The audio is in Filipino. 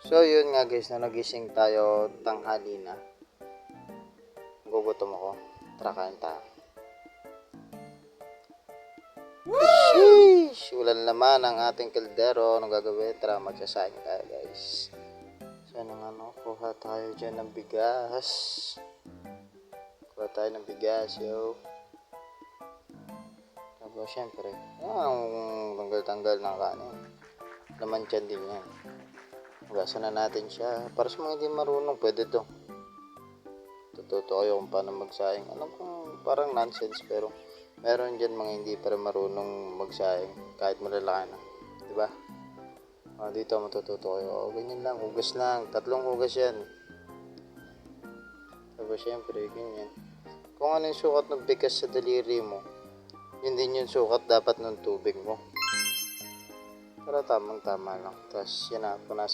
So yun nga guys, na nagising tayo tanghali na. Gugutom ako. Tara kain tayo. Sheesh! Ulan naman ang ating kaldero. Anong gagawin? Tara magsasaing tayo guys. So kuha tayo dyan ng bigas. Kuha tayo ng bigas yo. Tapos syempre, ang tanggal-tanggal ng kanin. Laman dyan din yan. Hugasan na natin siya. Para sa mga hindi marunong, pwede to. Tututo kayo kung paano magsaing. Alam kong parang nonsense, pero meron dyan mga hindi para marunong magsaing. Kahit malalaki na. Diba? Dito matututo kayo. Ganyan lang, hugas lang. 3 hugas yan. Tapos syempre, ganyan. Kung ano yung sukat ng bigas sa daliri mo, yun din yung sukat dapat ng tubig mo. Para tamang-tama lang. Tapos yan na, punasan